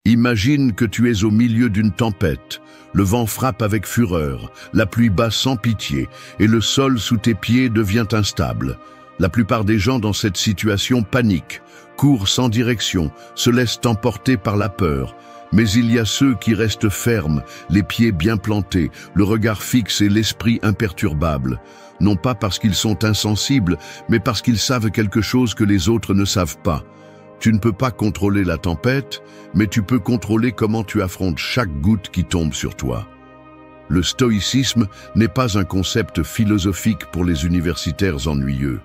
Imagine que tu es au milieu d'une tempête. Le vent frappe avec fureur, la pluie bat sans pitié et le sol sous tes pieds devient instable. La plupart des gens dans cette situation paniquent, courent sans direction, se laissent emporter par la peur. Mais il y a ceux qui restent fermes, les pieds bien plantés, le regard fixe et l'esprit imperturbable. Non pas parce qu'ils sont insensibles, mais parce qu'ils savent quelque chose que les autres ne savent pas. Tu ne peux pas contrôler la tempête, mais tu peux contrôler comment tu affrontes chaque goutte qui tombe sur toi. Le stoïcisme n'est pas un concept philosophique pour les universitaires ennuyeux.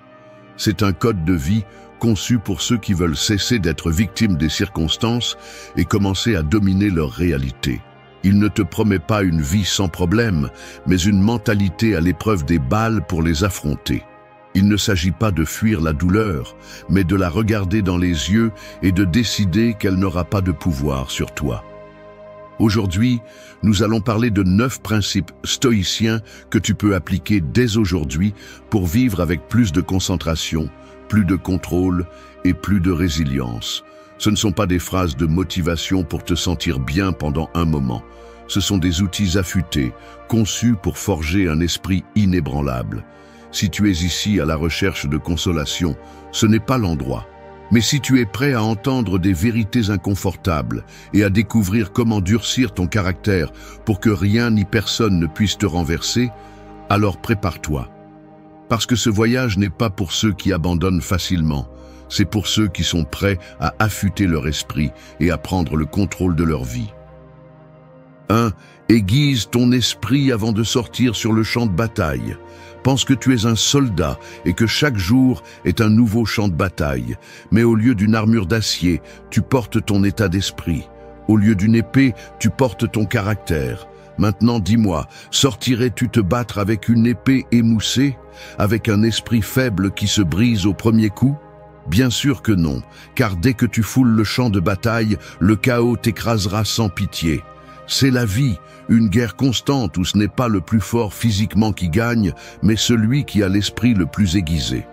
C'est un code de vie conçu pour ceux qui veulent cesser d'être victimes des circonstances et commencer à dominer leur réalité. Il ne te promet pas une vie sans problème, mais une mentalité à l'épreuve des balles pour les affronter. Il ne s'agit pas de fuir la douleur, mais de la regarder dans les yeux et de décider qu'elle n'aura pas de pouvoir sur toi. Aujourd'hui, nous allons parler de 9 principes stoïciens que tu peux appliquer dès aujourd'hui pour vivre avec plus de concentration, plus de contrôle et plus de résilience. Ce ne sont pas des phrases de motivation pour te sentir bien pendant un moment. Ce sont des outils affûtés, conçus pour forger un esprit inébranlable. Si tu es ici à la recherche de consolation, ce n'est pas l'endroit. Mais si tu es prêt à entendre des vérités inconfortables et à découvrir comment durcir ton caractère pour que rien ni personne ne puisse te renverser, alors prépare-toi. Parce que ce voyage n'est pas pour ceux qui abandonnent facilement, c'est pour ceux qui sont prêts à affûter leur esprit et à prendre le contrôle de leur vie. 1. Aiguise ton esprit avant de sortir sur le champ de bataille. Pense que tu es un soldat et que chaque jour est un nouveau champ de bataille. Mais au lieu d'une armure d'acier, tu portes ton état d'esprit. Au lieu d'une épée, tu portes ton caractère. Maintenant, dis-moi, sortirais-tu te battre avec une épée émoussée, avec un esprit faible qui se brise au premier coup? Bien sûr que non, car dès que tu foules le champ de bataille, le chaos t'écrasera sans pitié. C'est la vie, une guerre constante où ce n'est pas le plus fort physiquement qui gagne, mais celui qui a l'esprit le plus aiguisé.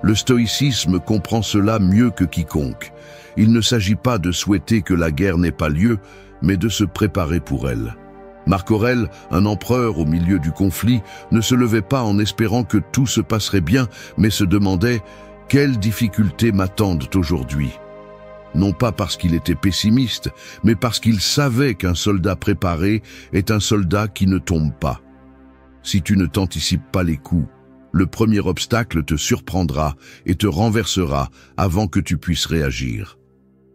Le stoïcisme comprend cela mieux que quiconque. Il ne s'agit pas de souhaiter que la guerre n'ait pas lieu, mais de se préparer pour elle. Marc Aurèle, un empereur au milieu du conflit, ne se levait pas en espérant que tout se passerait bien, mais se demandait « Quelles difficultés m'attendent aujourd'hui ?» Non pas parce qu'il était pessimiste, mais parce qu'il savait qu'un soldat préparé est un soldat qui ne tombe pas. Si tu ne t'anticipes pas les coups, le premier obstacle te surprendra et te renversera avant que tu puisses réagir.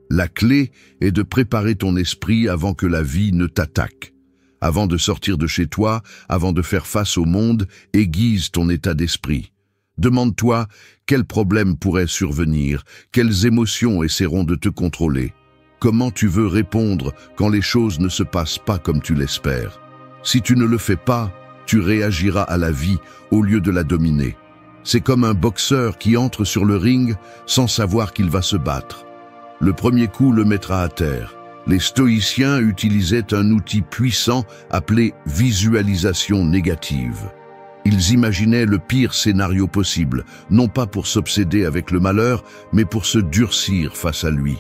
La clé est de préparer ton esprit avant que la vie ne t'attaque. Avant de sortir de chez toi, avant de faire face au monde, aiguise ton état d'esprit. Demande-toi quels problèmes pourraient survenir, quelles émotions essaieront de te contrôler. Comment tu veux répondre quand les choses ne se passent pas comme tu l'espères? Si tu ne le fais pas, tu réagiras à la vie au lieu de la dominer. C'est comme un boxeur qui entre sur le ring sans savoir qu'il va se battre. Le premier coup le mettra à terre. Les stoïciens utilisaient un outil puissant appelé visualisation négative. Ils imaginaient le pire scénario possible, non pas pour s'obséder avec le malheur, mais pour se durcir face à lui.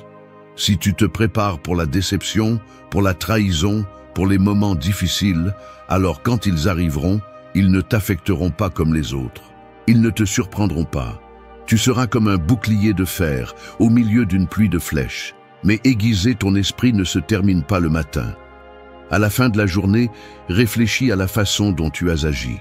Si tu te prépares pour la déception, pour la trahison, pour les moments difficiles, alors quand ils arriveront, ils ne t'affecteront pas comme les autres. Ils ne te surprendront pas. Tu seras comme un bouclier de fer au milieu d'une pluie de flèches. Mais aiguiser ton esprit ne se termine pas le matin. À la fin de la journée, réfléchis à la façon dont tu as agi.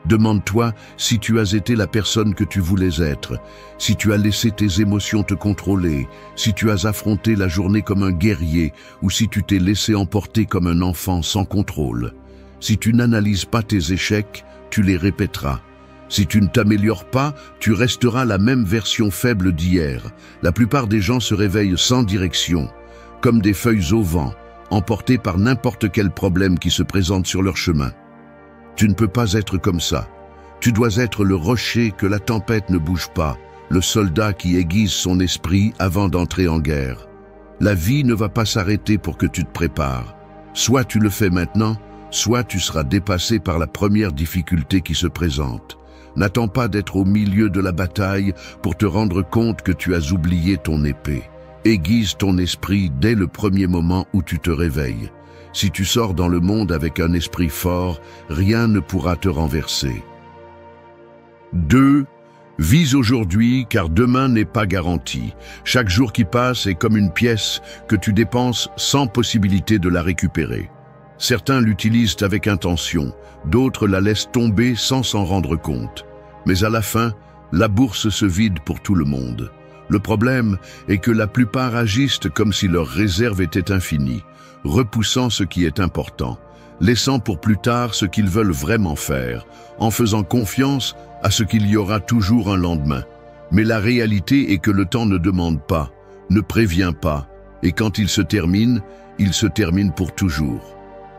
Demande-toi si tu as été la personne que tu voulais être, si tu as laissé tes émotions te contrôler, si tu as affronté la journée comme un guerrier ou si tu t'es laissé emporter comme un enfant sans contrôle. Si tu n'analyses pas tes échecs, tu les répéteras. Si tu ne t'améliores pas, tu resteras la même version faible d'hier. La plupart des gens se réveillent sans direction, comme des feuilles au vent, emportés par n'importe quel problème qui se présente sur leur chemin. Tu ne peux pas être comme ça. Tu dois être le rocher que la tempête ne bouge pas, le soldat qui aiguise son esprit avant d'entrer en guerre. La vie ne va pas s'arrêter pour que tu te prépares. Soit tu le fais maintenant, soit tu seras dépassé par la première difficulté qui se présente. N'attends pas d'être au milieu de la bataille pour te rendre compte que tu as oublié ton épée. Aiguise ton esprit dès le premier moment où tu te réveilles. Si tu sors dans le monde avec un esprit fort, rien ne pourra te renverser. 2. Vise aujourd'hui car demain n'est pas garanti. Chaque jour qui passe est comme une pièce que tu dépenses sans possibilité de la récupérer. Certains l'utilisent avec intention, d'autres la laissent tomber sans s'en rendre compte. Mais à la fin, la bourse se vide pour tout le monde. Le problème est que la plupart agissent comme si leur réserve était infinie, repoussant ce qui est important, laissant pour plus tard ce qu'ils veulent vraiment faire, en faisant confiance à ce qu'il y aura toujours un lendemain. Mais la réalité est que le temps ne demande pas, ne prévient pas, et quand il se termine pour toujours.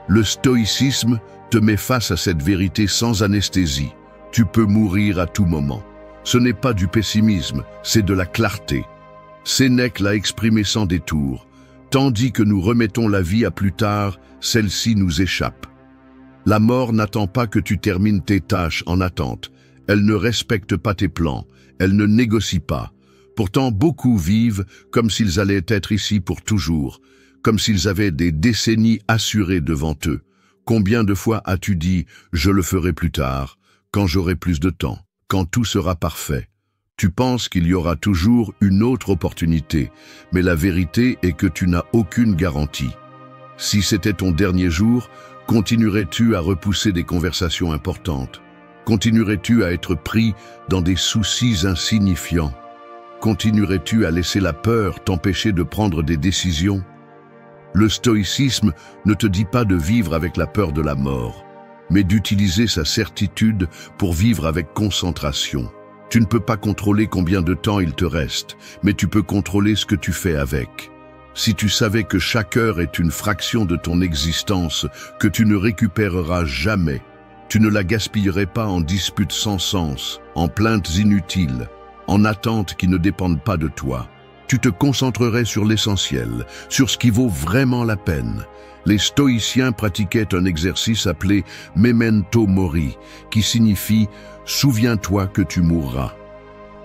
Le stoïcisme te met face à cette vérité sans anesthésie. Tu peux mourir à tout moment. Ce n'est pas du pessimisme, c'est de la clarté. Sénèque l'a exprimé sans détour. Tandis que nous remettons la vie à plus tard, celle-ci nous échappe. La mort n'attend pas que tu termines tes tâches en attente. Elle ne respecte pas tes plans, elle ne négocie pas. Pourtant, beaucoup vivent comme s'ils allaient être ici pour toujours, comme s'ils avaient des décennies assurées devant eux. Combien de fois as-tu dit « je le ferai plus tard », quand j'aurai plus de temps, quand tout sera parfait? Tu penses qu'il y aura toujours une autre opportunité, mais la vérité est que tu n'as aucune garantie. Si c'était ton dernier jour, continuerais-tu à repousser des conversations importantes? Continuerais-tu à être pris dans des soucis insignifiants? Continuerais-tu à laisser la peur t'empêcher de prendre des décisions? Le stoïcisme ne te dit pas de vivre avec la peur de la mort, mais d'utiliser sa certitude pour vivre avec concentration. Tu ne peux pas contrôler combien de temps il te reste, mais tu peux contrôler ce que tu fais avec. Si tu savais que chaque heure est une fraction de ton existence que tu ne récupéreras jamais, tu ne la gaspillerais pas en disputes sans sens, en plaintes inutiles, en attentes qui ne dépendent pas de toi. Tu te concentrerais sur l'essentiel, sur ce qui vaut vraiment la peine. Les stoïciens pratiquaient un exercice appelé « memento mori » qui signifie « souviens-toi que tu mourras ».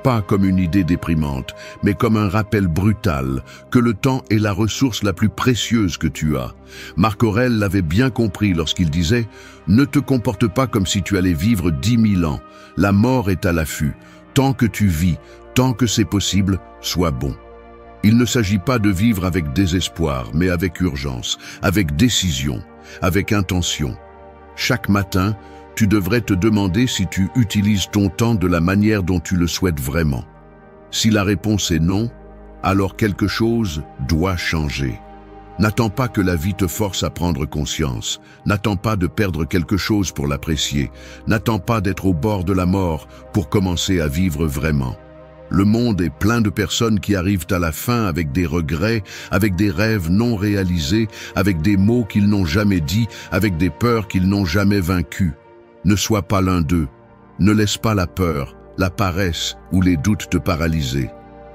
Pas comme une idée déprimante, mais comme un rappel brutal que le temps est la ressource la plus précieuse que tu as. Marc Aurèle l'avait bien compris lorsqu'il disait « Ne te comporte pas comme si tu allais vivre 10 000 ans. La mort est à l'affût. Tant que tu vis, tant que c'est possible, sois bon. » Il ne s'agit pas de vivre avec désespoir, mais avec urgence, avec décision, avec intention. Chaque matin, tu devrais te demander si tu utilises ton temps de la manière dont tu le souhaites vraiment. Si la réponse est non, alors quelque chose doit changer. N'attends pas que la vie te force à prendre conscience. N'attends pas de perdre quelque chose pour l'apprécier. N'attends pas d'être au bord de la mort pour commencer à vivre vraiment. Le monde est plein de personnes qui arrivent à la fin avec des regrets, avec des rêves non réalisés, avec des mots qu'ils n'ont jamais dits, avec des peurs qu'ils n'ont jamais vaincues. Ne sois pas l'un d'eux. Ne laisse pas la peur, la paresse ou les doutes te paralyser.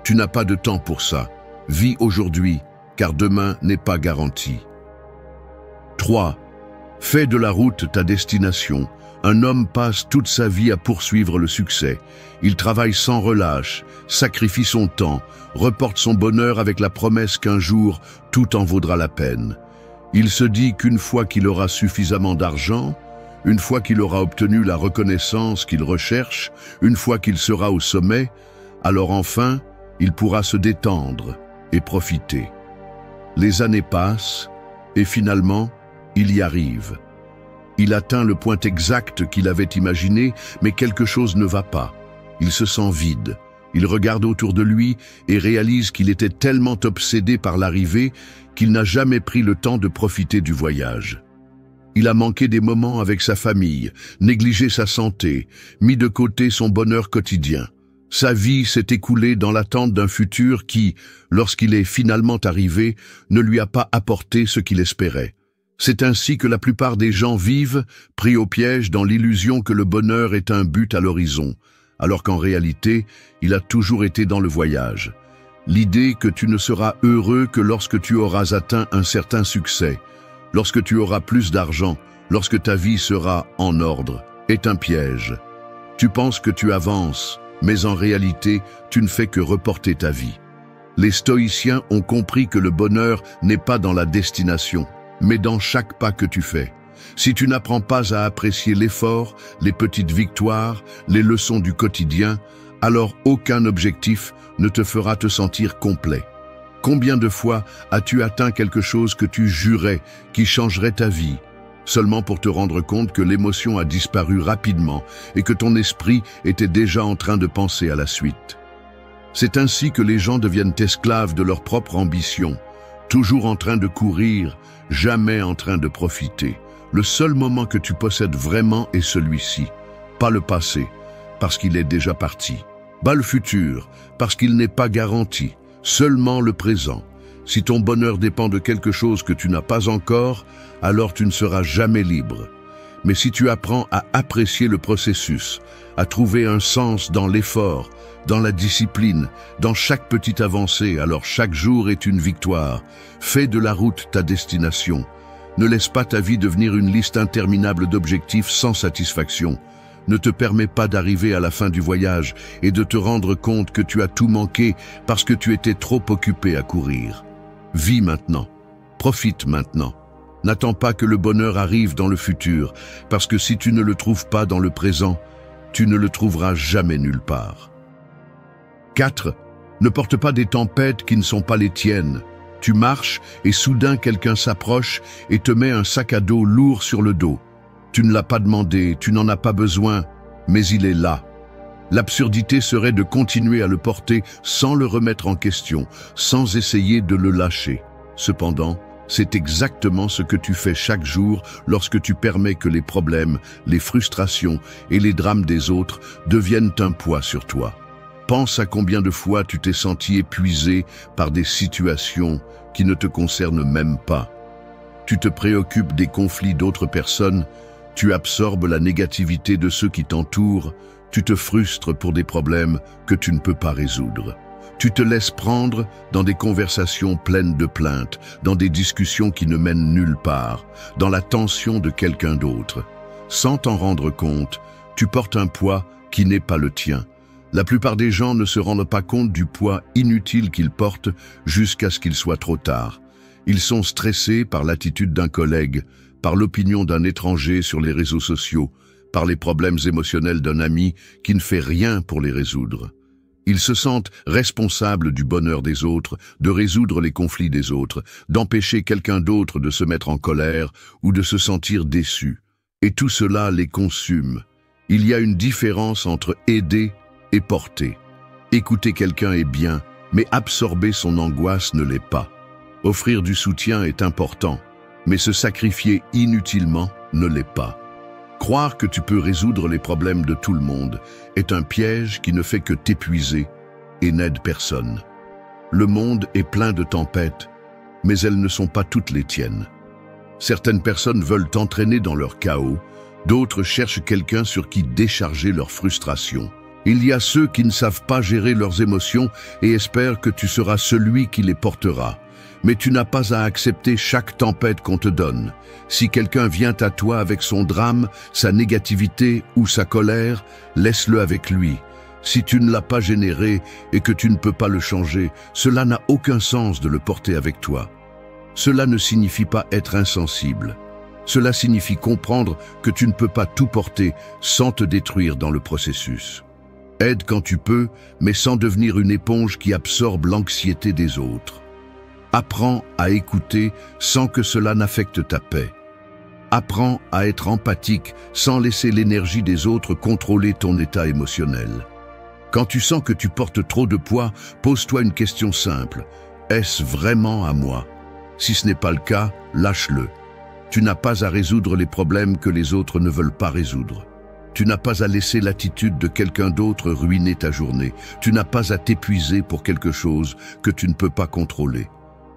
Tu n'as pas de temps pour ça. Vis aujourd'hui, car demain n'est pas garanti. 3. Fais de la route ta destination. Un homme passe toute sa vie à poursuivre le succès. Il travaille sans relâche, sacrifie son temps, reporte son bonheur avec la promesse qu'un jour, tout en vaudra la peine. Il se dit qu'une fois qu'il aura suffisamment d'argent, une fois qu'il aura obtenu la reconnaissance qu'il recherche, une fois qu'il sera au sommet, alors enfin, il pourra se détendre et profiter. Les années passent et finalement, il y arrive. Il atteint le point exact qu'il avait imaginé, mais quelque chose ne va pas. Il se sent vide. Il regarde autour de lui et réalise qu'il était tellement obsédé par l'arrivée qu'il n'a jamais pris le temps de profiter du voyage. Il a manqué des moments avec sa famille, négligé sa santé, mis de côté son bonheur quotidien. Sa vie s'est écoulée dans l'attente d'un futur qui, lorsqu'il est finalement arrivé, ne lui a pas apporté ce qu'il espérait. C'est ainsi que la plupart des gens vivent, pris au piège dans l'illusion que le bonheur est un but à l'horizon, alors qu'en réalité, il a toujours été dans le voyage. L'idée que tu ne seras heureux que lorsque tu auras atteint un certain succès, lorsque tu auras plus d'argent, lorsque ta vie sera en ordre, est un piège. Tu penses que tu avances, mais en réalité, tu ne fais que reporter ta vie. Les stoïciens ont compris que le bonheur n'est pas dans la destination, mais dans chaque pas que tu fais. Si tu n'apprends pas à apprécier l'effort, les petites victoires, les leçons du quotidien, alors aucun objectif ne te fera te sentir complet. Combien de fois as-tu atteint quelque chose que tu jurais qui changerait ta vie, seulement pour te rendre compte que l'émotion a disparu rapidement et que ton esprit était déjà en train de penser à la suite? C'est ainsi que les gens deviennent esclaves de leur propre ambition, toujours en train de courir, jamais en train de profiter. Le seul moment que tu possèdes vraiment est celui-ci, pas le passé, parce qu'il est déjà parti, pas le futur, parce qu'il n'est pas garanti, seulement le présent. Si ton bonheur dépend de quelque chose que tu n'as pas encore, alors tu ne seras jamais libre. Mais si tu apprends à apprécier le processus, à trouver un sens dans l'effort, dans la discipline, dans chaque petite avancée, alors chaque jour est une victoire. Fais de la route ta destination. Ne laisse pas ta vie devenir une liste interminable d'objectifs sans satisfaction. Ne te permets pas d'arriver à la fin du voyage et de te rendre compte que tu as tout manqué parce que tu étais trop occupé à courir. Vis maintenant. Profite maintenant. N'attends pas que le bonheur arrive dans le futur, parce que si tu ne le trouves pas dans le présent, tu ne le trouveras jamais nulle part. 4. Ne porte pas des tempêtes qui ne sont pas les tiennes. Tu marches et soudain quelqu'un s'approche et te met un sac à dos lourd sur le dos. Tu ne l'as pas demandé, tu n'en as pas besoin, mais il est là. L'absurdité serait de continuer à le porter sans le remettre en question, sans essayer de le lâcher. Cependant, c'est exactement ce que tu fais chaque jour lorsque tu permets que les problèmes, les frustrations et les drames des autres deviennent un poids sur toi. Pense à combien de fois tu t'es senti épuisé par des situations qui ne te concernent même pas. Tu te préoccupes des conflits d'autres personnes, tu absorbes la négativité de ceux qui t'entourent, tu te frustres pour des problèmes que tu ne peux pas résoudre. Tu te laisses prendre dans des conversations pleines de plaintes, dans des discussions qui ne mènent nulle part, dans la tension de quelqu'un d'autre. Sans t'en rendre compte, tu portes un poids qui n'est pas le tien. La plupart des gens ne se rendent pas compte du poids inutile qu'ils portent jusqu'à ce qu'il soit trop tard. Ils sont stressés par l'attitude d'un collègue, par l'opinion d'un étranger sur les réseaux sociaux, par les problèmes émotionnels d'un ami qui ne fait rien pour les résoudre. Ils se sentent responsables du bonheur des autres, de résoudre les conflits des autres, d'empêcher quelqu'un d'autre de se mettre en colère ou de se sentir déçu. Et tout cela les consume. Il y a une différence entre aider et porter. Écouter quelqu'un est bien, mais absorber son angoisse ne l'est pas. Offrir du soutien est important, mais se sacrifier inutilement ne l'est pas. Croire que tu peux résoudre les problèmes de tout le monde est un piège qui ne fait que t'épuiser et n'aide personne. Le monde est plein de tempêtes, mais elles ne sont pas toutes les tiennes. Certaines personnes veulent t'entraîner dans leur chaos, d'autres cherchent quelqu'un sur qui décharger leur frustration. Il y a ceux qui ne savent pas gérer leurs émotions et espèrent que tu seras celui qui les portera. Mais tu n'as pas à accepter chaque tempête qu'on te donne. Si quelqu'un vient à toi avec son drame, sa négativité ou sa colère, laisse-le avec lui. Si tu ne l'as pas généré et que tu ne peux pas le changer, cela n'a aucun sens de le porter avec toi. Cela ne signifie pas être insensible. Cela signifie comprendre que tu ne peux pas tout porter sans te détruire dans le processus. Aide quand tu peux, mais sans devenir une éponge qui absorbe l'anxiété des autres. Apprends à écouter sans que cela n'affecte ta paix. Apprends à être empathique sans laisser l'énergie des autres contrôler ton état émotionnel. Quand tu sens que tu portes trop de poids, pose-toi une question simple. Est-ce vraiment à moi? Si ce n'est pas le cas, lâche-le. Tu n'as pas à résoudre les problèmes que les autres ne veulent pas résoudre. Tu n'as pas à laisser l'attitude de quelqu'un d'autre ruiner ta journée. Tu n'as pas à t'épuiser pour quelque chose que tu ne peux pas contrôler.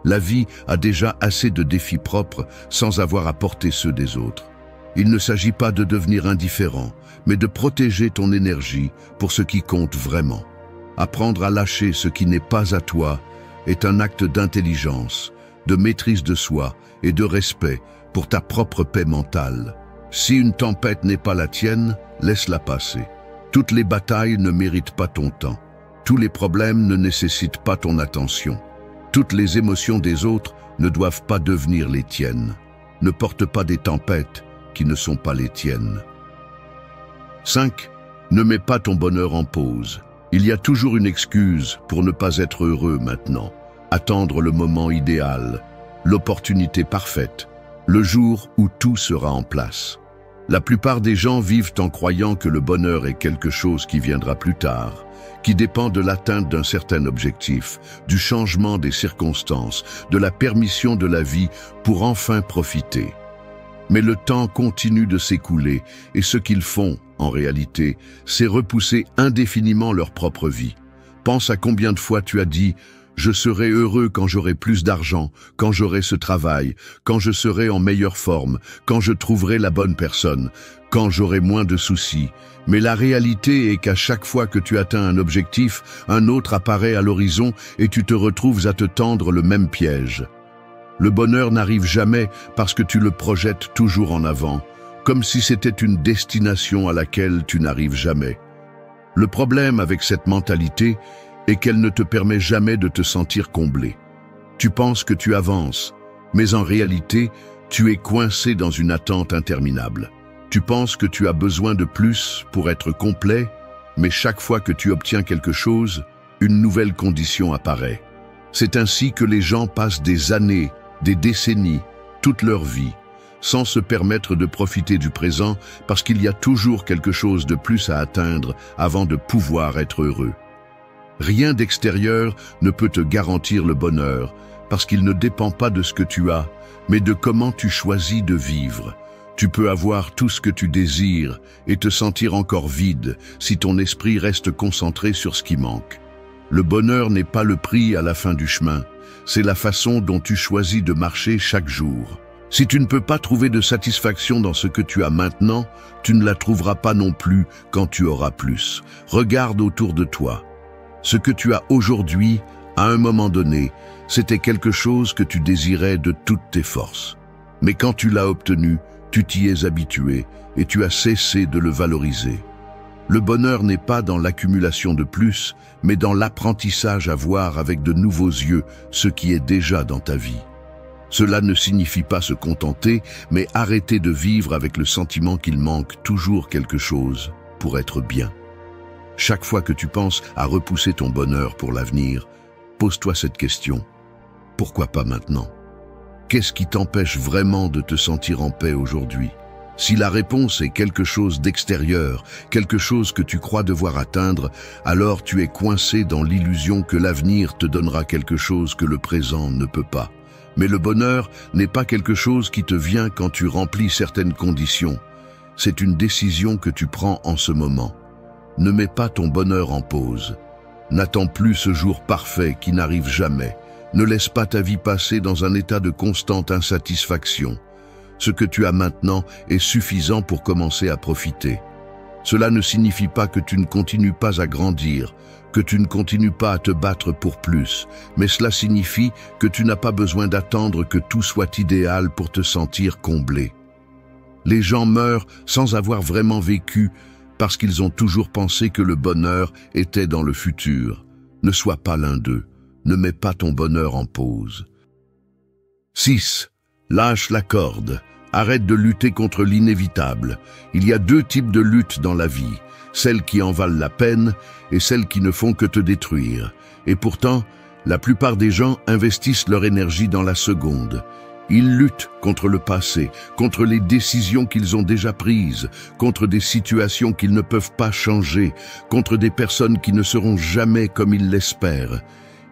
La vie a déjà assez de défis propres sans avoir à porter ceux des autres. Il ne s'agit pas de devenir indifférent, mais de protéger ton énergie pour ce qui compte vraiment. Apprendre à lâcher ce qui n'est pas à toi est un acte d'intelligence, de maîtrise de soi et de respect pour ta propre paix mentale. Si une tempête n'est pas la tienne, laisse-la passer. Toutes les batailles ne méritent pas ton temps. Tous les problèmes ne nécessitent pas ton attention. Toutes les émotions des autres ne doivent pas devenir les tiennes. Ne porte pas des tempêtes qui ne sont pas les tiennes. 5. Ne mets pas ton bonheur en pause. Il y a toujours une excuse pour ne pas être heureux maintenant. Attendre le moment idéal, l'opportunité parfaite, le jour où tout sera en place. La plupart des gens vivent en croyant que le bonheur est quelque chose qui viendra plus tard, qui dépend de l'atteinte d'un certain objectif, du changement des circonstances, de la permission de la vie pour enfin profiter. Mais le temps continue de s'écouler et ce qu'ils font, en réalité, c'est repousser indéfiniment leur propre vie. Pense à combien de fois tu as dit « Je serai heureux quand j'aurai plus d'argent, quand j'aurai ce travail, quand je serai en meilleure forme, quand je trouverai la bonne personne, quand j'aurai moins de soucis. » Mais la réalité est qu'à chaque fois que tu atteins un objectif, un autre apparaît à l'horizon et tu te retrouves à te tendre le même piège. Le bonheur n'arrive jamais parce que tu le projettes toujours en avant, comme si c'était une destination à laquelle tu n'arrives jamais. Le problème avec cette mentalité est qu'elle ne te permet jamais de te sentir comblé. Tu penses que tu avances, mais en réalité, tu es coincé dans une attente interminable. Tu penses que tu as besoin de plus pour être complet, mais chaque fois que tu obtiens quelque chose, une nouvelle condition apparaît. C'est ainsi que les gens passent des années, des décennies, toute leur vie, sans se permettre de profiter du présent parce qu'il y a toujours quelque chose de plus à atteindre avant de pouvoir être heureux. Rien d'extérieur ne peut te garantir le bonheur parce qu'il ne dépend pas de ce que tu as, mais de comment tu choisis de vivre. Tu peux avoir tout ce que tu désires et te sentir encore vide si ton esprit reste concentré sur ce qui manque. Le bonheur n'est pas le prix à la fin du chemin, c'est la façon dont tu choisis de marcher chaque jour. Si tu ne peux pas trouver de satisfaction dans ce que tu as maintenant, tu ne la trouveras pas non plus quand tu auras plus. Regarde autour de toi. Ce que tu as aujourd'hui, à un moment donné, c'était quelque chose que tu désirais de toutes tes forces. Mais quand tu l'as obtenu, tu t'y es habitué et tu as cessé de le valoriser. Le bonheur n'est pas dans l'accumulation de plus, mais dans l'apprentissage à voir avec de nouveaux yeux ce qui est déjà dans ta vie. Cela ne signifie pas se contenter, mais arrêter de vivre avec le sentiment qu'il manque toujours quelque chose pour être bien. Chaque fois que tu penses à repousser ton bonheur pour l'avenir, pose-toi cette question. Pourquoi pas maintenant? Qu'est-ce qui t'empêche vraiment de te sentir en paix aujourd'hui? Si la réponse est quelque chose d'extérieur, quelque chose que tu crois devoir atteindre, alors tu es coincé dans l'illusion que l'avenir te donnera quelque chose que le présent ne peut pas. Mais le bonheur n'est pas quelque chose qui te vient quand tu remplis certaines conditions. C'est une décision que tu prends en ce moment. Ne mets pas ton bonheur en pause. N'attends plus ce jour parfait qui n'arrive jamais. Ne laisse pas ta vie passer dans un état de constante insatisfaction. Ce que tu as maintenant est suffisant pour commencer à profiter. Cela ne signifie pas que tu ne continues pas à grandir, que tu ne continues pas à te battre pour plus, mais cela signifie que tu n'as pas besoin d'attendre que tout soit idéal pour te sentir comblé. Les gens meurent sans avoir vraiment vécu parce qu'ils ont toujours pensé que le bonheur était dans le futur. Ne sois pas l'un d'eux. Ne mets pas ton bonheur en pause. 6. Lâche la corde. Arrête de lutter contre l'inévitable. Il y a deux types de luttes dans la vie, celles qui en valent la peine et celles qui ne font que te détruire. Et pourtant, la plupart des gens investissent leur énergie dans la seconde. Ils luttent contre le passé, contre les décisions qu'ils ont déjà prises, contre des situations qu'ils ne peuvent pas changer, contre des personnes qui ne seront jamais comme ils l'espèrent.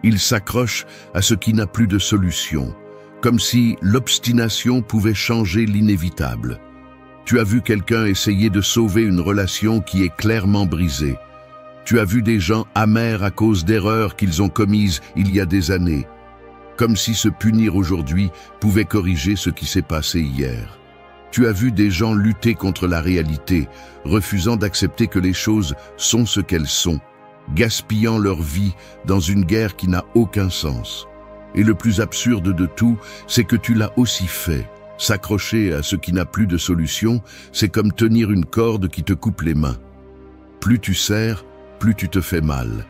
Ils s'accrochent à ce qui n'a plus de solution, comme si l'obstination pouvait changer l'inévitable. Tu as vu quelqu'un essayer de sauver une relation qui est clairement brisée. Tu as vu des gens amers à cause d'erreurs qu'ils ont commises il y a des années, comme si se punir aujourd'hui pouvait corriger ce qui s'est passé hier. Tu as vu des gens lutter contre la réalité, refusant d'accepter que les choses sont ce qu'elles sont, gaspillant leur vie dans une guerre qui n'a aucun sens. Et le plus absurde de tout, c'est que tu l'as aussi fait. S'accrocher à ce qui n'a plus de solution, c'est comme tenir une corde qui te coupe les mains. Plus tu serres, plus tu te fais mal.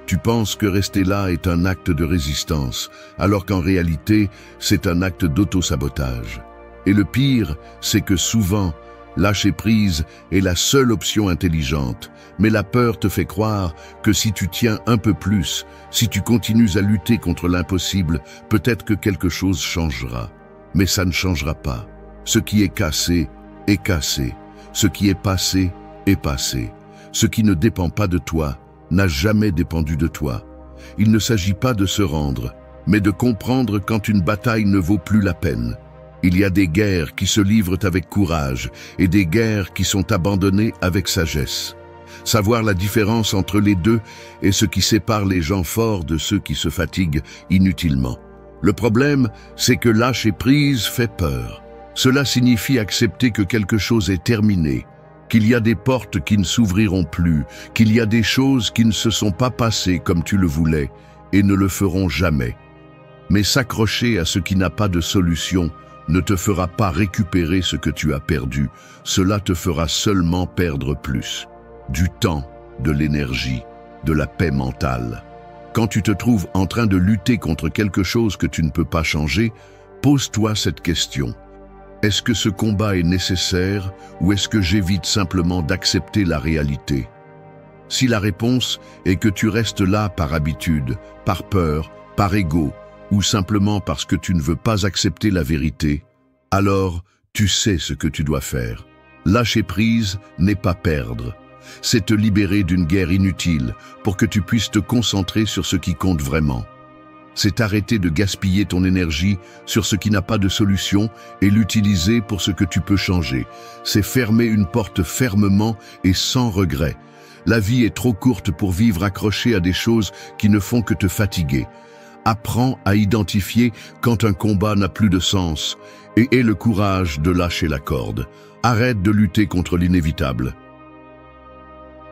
Tu penses que rester là est un acte de résistance, alors qu'en réalité, c'est un acte d'auto-sabotage. Et le pire, c'est que souvent, lâcher prise est la seule option intelligente, mais la peur te fait croire que si tu tiens un peu plus, si tu continues à lutter contre l'impossible, peut-être que quelque chose changera. Mais ça ne changera pas. Ce qui est cassé est cassé. Ce qui est passé est passé. Ce qui ne dépend pas de toi n'a jamais dépendu de toi. Il ne s'agit pas de se rendre, mais de comprendre quand une bataille ne vaut plus la peine. Il y a des guerres qui se livrent avec courage et des guerres qui sont abandonnées avec sagesse. Savoir la différence entre les deux est ce qui sépare les gens forts de ceux qui se fatiguent inutilement. Le problème, c'est que lâcher prise fait peur. Cela signifie accepter que quelque chose est terminé, qu'il y a des portes qui ne s'ouvriront plus, qu'il y a des choses qui ne se sont pas passées comme tu le voulais et ne le feront jamais. Mais s'accrocher à ce qui n'a pas de solution ne te fera pas récupérer ce que tu as perdu, cela te fera seulement perdre plus. Du temps, de l'énergie, de la paix mentale. Quand tu te trouves en train de lutter contre quelque chose que tu ne peux pas changer, pose-toi cette question. Est-ce que ce combat est nécessaire ou est-ce que j'évite simplement d'accepter la réalité? Si la réponse est que tu restes là par habitude, par peur, par ego, ou simplement parce que tu ne veux pas accepter la vérité, alors tu sais ce que tu dois faire. Lâcher prise n'est pas perdre. C'est te libérer d'une guerre inutile pour que tu puisses te concentrer sur ce qui compte vraiment. C'est arrêter de gaspiller ton énergie sur ce qui n'a pas de solution et l'utiliser pour ce que tu peux changer. C'est fermer une porte fermement et sans regret. La vie est trop courte pour vivre accroché à des choses qui ne font que te fatiguer. Apprends à identifier quand un combat n'a plus de sens et aie le courage de lâcher la corde. Arrête de lutter contre l'inévitable.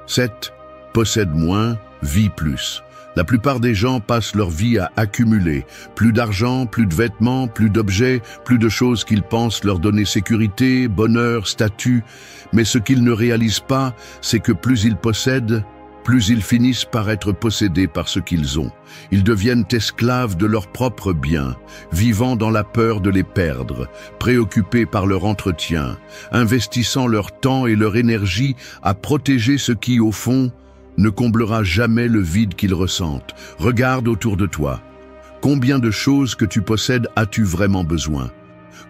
7. Possède moins, vis plus. La plupart des gens passent leur vie à accumuler. Plus d'argent, plus de vêtements, plus d'objets, plus de choses qu'ils pensent leur donner sécurité, bonheur, statut. Mais ce qu'ils ne réalisent pas, c'est que plus ils possèdent, plus ils finissent par être possédés par ce qu'ils ont. Ils deviennent esclaves de leurs propres biens, vivant dans la peur de les perdre, préoccupés par leur entretien, investissant leur temps et leur énergie à protéger ce qui, au fond, ne comblera jamais le vide qu'ils ressentent. Regarde autour de toi. Combien de choses que tu possèdes as-tu vraiment besoin?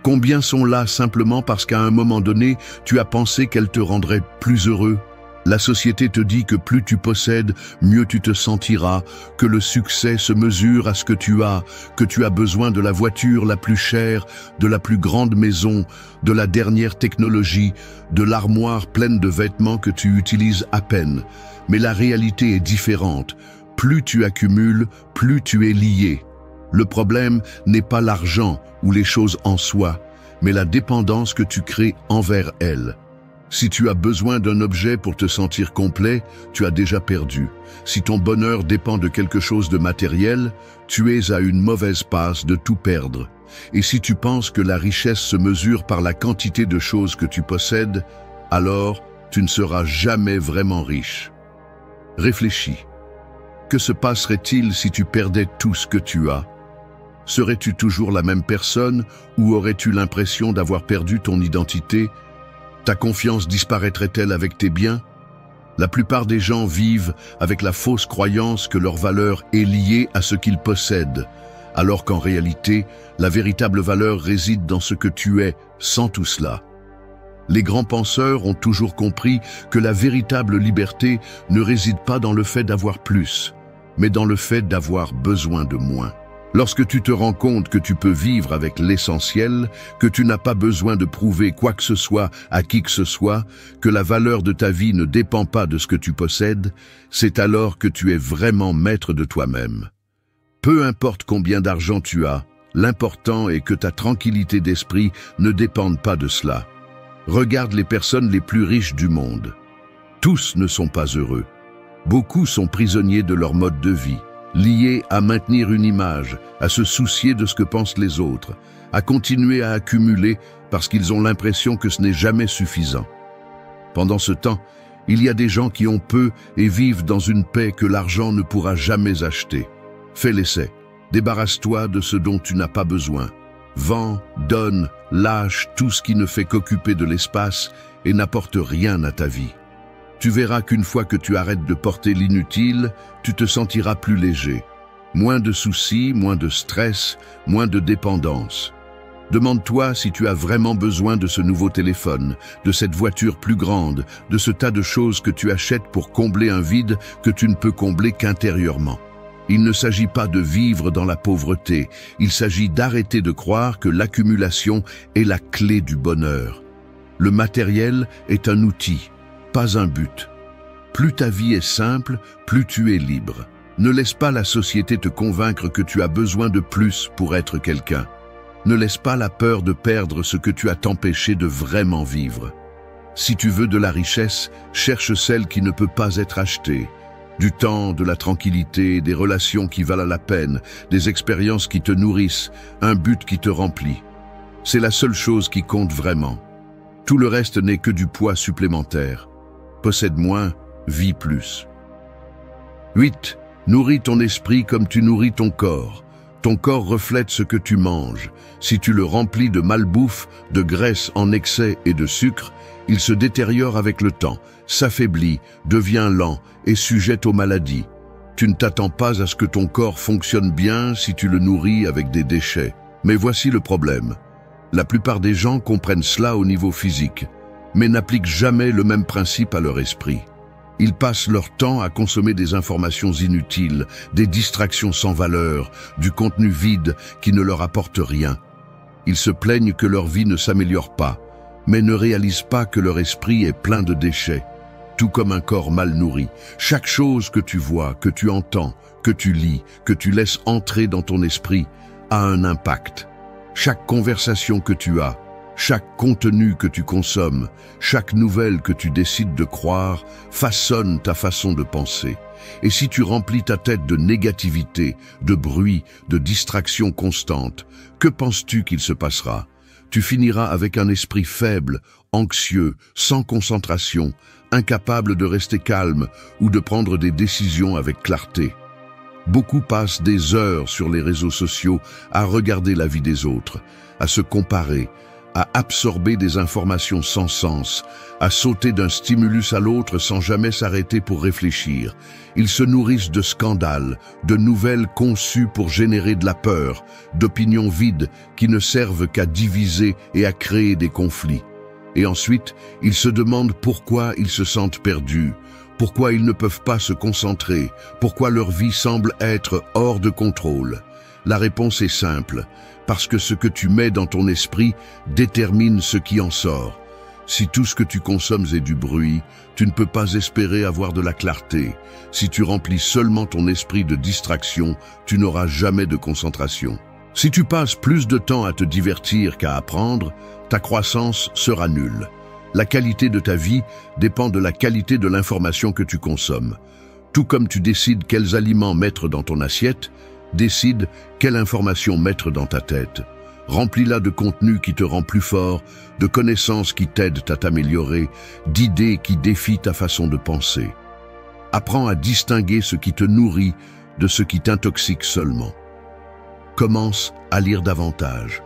Combien sont là simplement parce qu'à un moment donné, tu as pensé qu'elles te rendraient plus heureux? La société te dit que plus tu possèdes, mieux tu te sentiras, que le succès se mesure à ce que tu as besoin de la voiture la plus chère, de la plus grande maison, de la dernière technologie, de l'armoire pleine de vêtements que tu utilises à peine. Mais la réalité est différente. Plus tu accumules, plus tu es lié. Le problème n'est pas l'argent ou les choses en soi, mais la dépendance que tu crées envers elles. Si tu as besoin d'un objet pour te sentir complet, tu as déjà perdu. Si ton bonheur dépend de quelque chose de matériel, tu es à une mauvaise passe de tout perdre. Et si tu penses que la richesse se mesure par la quantité de choses que tu possèdes, alors tu ne seras jamais vraiment riche. Réfléchis. Que se passerait-il si tu perdais tout ce que tu as? Serais-tu toujours la même personne ou aurais-tu l'impression d'avoir perdu ton identité? Ta confiance disparaîtrait-elle avec tes biens? La plupart des gens vivent avec la fausse croyance que leur valeur est liée à ce qu'ils possèdent, alors qu'en réalité, la véritable valeur réside dans ce que tu es sans tout cela. Les grands penseurs ont toujours compris que la véritable liberté ne réside pas dans le fait d'avoir plus, mais dans le fait d'avoir besoin de moins. Lorsque tu te rends compte que tu peux vivre avec l'essentiel, que tu n'as pas besoin de prouver quoi que ce soit à qui que ce soit, que la valeur de ta vie ne dépend pas de ce que tu possèdes, c'est alors que tu es vraiment maître de toi-même. Peu importe combien d'argent tu as, l'important est que ta tranquillité d'esprit ne dépende pas de cela. Regarde les personnes les plus riches du monde. Tous ne sont pas heureux. Beaucoup sont prisonniers de leur mode de vie, liés à maintenir une image, à se soucier de ce que pensent les autres, à continuer à accumuler parce qu'ils ont l'impression que ce n'est jamais suffisant. Pendant ce temps, Il y a des gens qui ont peu et vivent dans une paix que l'argent ne pourra jamais acheter. Fais l'essai. Débarrasse-toi de ce dont tu n'as pas besoin. Vends, donne, lâche tout ce qui ne fait qu'occuper de l'espace et n'apporte rien à ta vie. Tu verras qu'une fois que tu arrêtes de porter l'inutile, tu te sentiras plus léger. Moins de soucis, moins de stress, moins de dépendance. Demande-toi si tu as vraiment besoin de ce nouveau téléphone, de cette voiture plus grande, de ce tas de choses que tu achètes pour combler un vide que tu ne peux combler qu'intérieurement. Il ne s'agit pas de vivre dans la pauvreté, il s'agit d'arrêter de croire que l'accumulation est la clé du bonheur. Le matériel est un outil, pas un but. Plus ta vie est simple, plus tu es libre. Ne laisse pas la société te convaincre que tu as besoin de plus pour être quelqu'un. Ne laisse pas la peur de perdre ce que tu as t'empêché de vraiment vivre. Si tu veux de la richesse, cherche celle qui ne peut pas être achetée. Du temps, de la tranquillité, des relations qui valent la peine, des expériences qui te nourrissent, un but qui te remplit. C'est la seule chose qui compte vraiment. Tout le reste n'est que du poids supplémentaire. Possède moins, vis plus. 8. Nourris ton esprit comme tu nourris ton corps. Ton corps reflète ce que tu manges. Si tu le remplis de malbouffe, de graisse en excès et de sucre, il se détériore avec le temps, s'affaiblit, devient lent et sujet aux maladies. Tu ne t'attends pas à ce que ton corps fonctionne bien si tu le nourris avec des déchets. Mais voici le problème. La plupart des gens comprennent cela au niveau physique, mais n'appliquent jamais le même principe à leur esprit. Ils passent leur temps à consommer des informations inutiles, des distractions sans valeur, du contenu vide qui ne leur apporte rien. Ils se plaignent que leur vie ne s'améliore pas, mais ne réalisent pas que leur esprit est plein de déchets. Tout comme un corps mal nourri, chaque chose que tu vois, que tu entends, que tu lis, que tu laisses entrer dans ton esprit, a un impact. Chaque conversation que tu as, chaque contenu que tu consommes, chaque nouvelle que tu décides de croire, façonne ta façon de penser. Et si tu remplis ta tête de négativité, de bruit, de distraction constante, que penses-tu qu'il se passera? Tu finiras avec un esprit faible, anxieux, sans concentration, incapable de rester calme ou de prendre des décisions avec clarté. Beaucoup passent des heures sur les réseaux sociaux à regarder la vie des autres, à se comparer, à absorber des informations sans sens, à sauter d'un stimulus à l'autre sans jamais s'arrêter pour réfléchir. Ils se nourrissent de scandales, de nouvelles conçues pour générer de la peur, d'opinions vides qui ne servent qu'à diviser et à créer des conflits. Et ensuite, ils se demandent pourquoi ils se sentent perdus, pourquoi ils ne peuvent pas se concentrer, pourquoi leur vie semble être hors de contrôle. La réponse est simple, parce que ce que tu mets dans ton esprit détermine ce qui en sort. Si tout ce que tu consommes est du bruit, tu ne peux pas espérer avoir de la clarté. Si tu remplis seulement ton esprit de distraction, tu n'auras jamais de concentration. Si tu passes plus de temps à te divertir qu'à apprendre, ta croissance sera nulle. La qualité de ta vie dépend de la qualité de l'information que tu consommes. Tout comme tu décides quels aliments mettre dans ton assiette, décide quelle information mettre dans ta tête. Remplis-la de contenu qui te rend plus fort, de connaissances qui t'aident à t'améliorer, d'idées qui défient ta façon de penser. Apprends à distinguer ce qui te nourrit de ce qui t'intoxique seulement. Commence à lire davantage.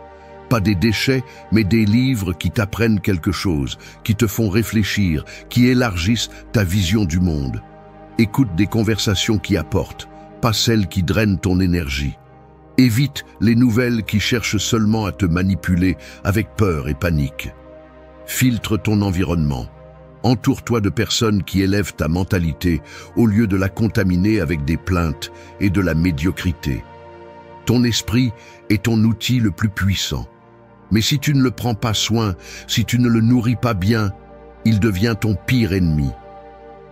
Pas des déchets, mais des livres qui t'apprennent quelque chose, qui te font réfléchir, qui élargissent ta vision du monde. Écoute des conversations qui apportent, pas celles qui drainent ton énergie. Évite les nouvelles qui cherchent seulement à te manipuler avec peur et panique. Filtre ton environnement. Entoure-toi de personnes qui élèvent ta mentalité au lieu de la contaminer avec des plaintes et de la médiocrité. Ton esprit est ton outil le plus puissant. Mais si tu ne le prends pas soin, si tu ne le nourris pas bien, il devient ton pire ennemi.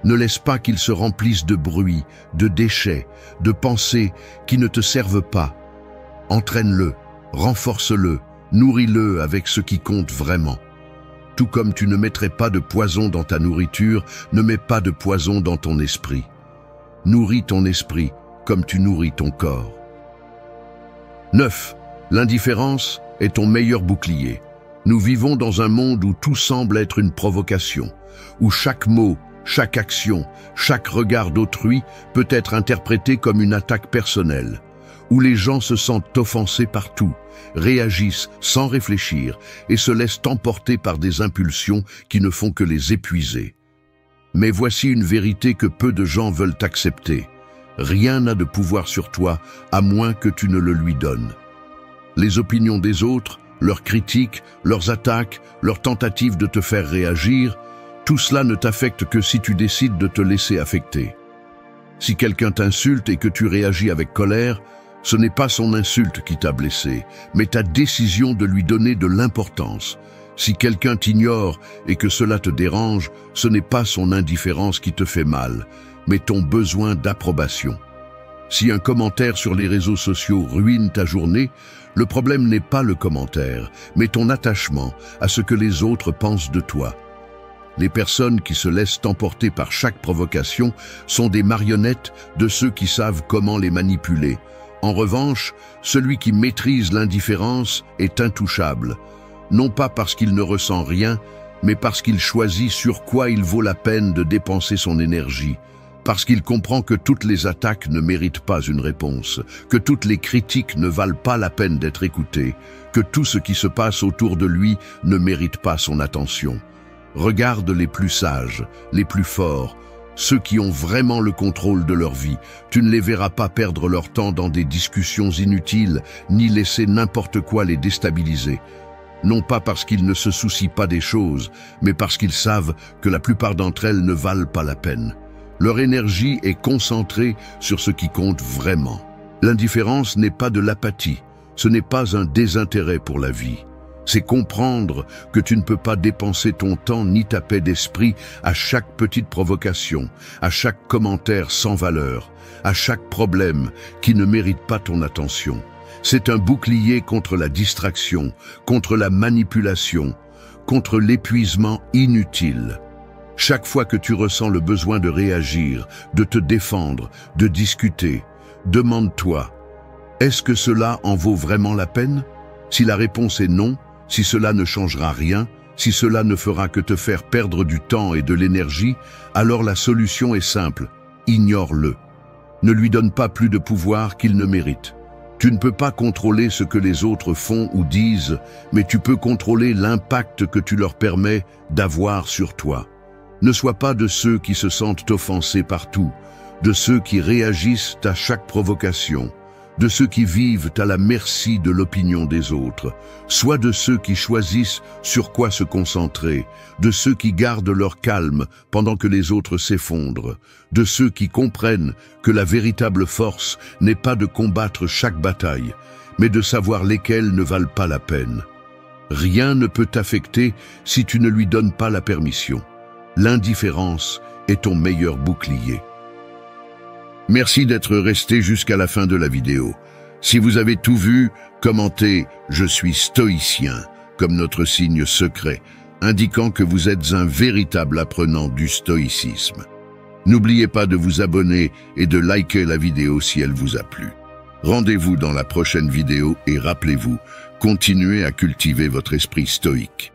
Ne laisse pas qu'il se remplisse de bruit, de déchets, de pensées qui ne te servent pas. Entraîne-le, renforce-le, nourris-le avec ce qui compte vraiment. Tout comme tu ne mettrais pas de poison dans ta nourriture, ne mets pas de poison dans ton esprit. Nourris ton esprit comme tu nourris ton corps. 9. L'indifférence est ton meilleur bouclier. Nous vivons dans un monde où tout semble être une provocation, où chaque mot, chaque action, chaque regard d'autrui peut être interprété comme une attaque personnelle, où les gens se sentent offensés par tout, réagissent sans réfléchir et se laissent emporter par des impulsions qui ne font que les épuiser. Mais voici une vérité que peu de gens veulent accepter. Rien n'a de pouvoir sur toi, à moins que tu ne le lui donnes. Les opinions des autres, leurs critiques, leurs attaques, leurs tentatives de te faire réagir, tout cela ne t'affecte que si tu décides de te laisser affecter. Si quelqu'un t'insulte et que tu réagis avec colère, ce n'est pas son insulte qui t'a blessé, mais ta décision de lui donner de l'importance. Si quelqu'un t'ignore et que cela te dérange, ce n'est pas son indifférence qui te fait mal, mais ton besoin d'approbation. Si un commentaire sur les réseaux sociaux ruine ta journée, le problème n'est pas le commentaire, mais ton attachement à ce que les autres pensent de toi. Les personnes qui se laissent emporter par chaque provocation sont des marionnettes de ceux qui savent comment les manipuler. En revanche, celui qui maîtrise l'indifférence est intouchable, non pas parce qu'il ne ressent rien, mais parce qu'il choisit sur quoi il vaut la peine de dépenser son énergie, parce qu'il comprend que toutes les attaques ne méritent pas une réponse, que toutes les critiques ne valent pas la peine d'être écoutées, que tout ce qui se passe autour de lui ne mérite pas son attention. Regarde les plus sages, les plus forts, ceux qui ont vraiment le contrôle de leur vie. Tu ne les verras pas perdre leur temps dans des discussions inutiles, ni laisser n'importe quoi les déstabiliser. Non pas parce qu'ils ne se soucient pas des choses, mais parce qu'ils savent que la plupart d'entre elles ne valent pas la peine. Leur énergie est concentrée sur ce qui compte vraiment. L'indifférence n'est pas de l'apathie, ce n'est pas un désintérêt pour la vie. C'est comprendre que tu ne peux pas dépenser ton temps ni ta paix d'esprit à chaque petite provocation, à chaque commentaire sans valeur, à chaque problème qui ne mérite pas ton attention. C'est un bouclier contre la distraction, contre la manipulation, contre l'épuisement inutile. Chaque fois que tu ressens le besoin de réagir, de te défendre, de discuter, demande-toi, est-ce que cela en vaut vraiment la peine? Si la réponse est non, si cela ne changera rien, si cela ne fera que te faire perdre du temps et de l'énergie, alors la solution est simple, ignore-le. Ne lui donne pas plus de pouvoir qu'il ne mérite. Tu ne peux pas contrôler ce que les autres font ou disent, mais tu peux contrôler l'impact que tu leur permets d'avoir sur toi. Ne sois pas de ceux qui se sentent offensés partout, de ceux qui réagissent à chaque provocation, de ceux qui vivent à la merci de l'opinion des autres. Sois de ceux qui choisissent sur quoi se concentrer, de ceux qui gardent leur calme pendant que les autres s'effondrent, de ceux qui comprennent que la véritable force n'est pas de combattre chaque bataille, mais de savoir lesquelles ne valent pas la peine. Rien ne peut t'affecter si tu ne lui donnes pas la permission. L'indifférence est ton meilleur bouclier. Merci d'être resté jusqu'à la fin de la vidéo. Si vous avez tout vu, commentez « Je suis stoïcien » comme notre signe secret, indiquant que vous êtes un véritable apprenant du stoïcisme. N'oubliez pas de vous abonner et de liker la vidéo si elle vous a plu. Rendez-vous dans la prochaine vidéo et rappelez-vous, continuez à cultiver votre esprit stoïque.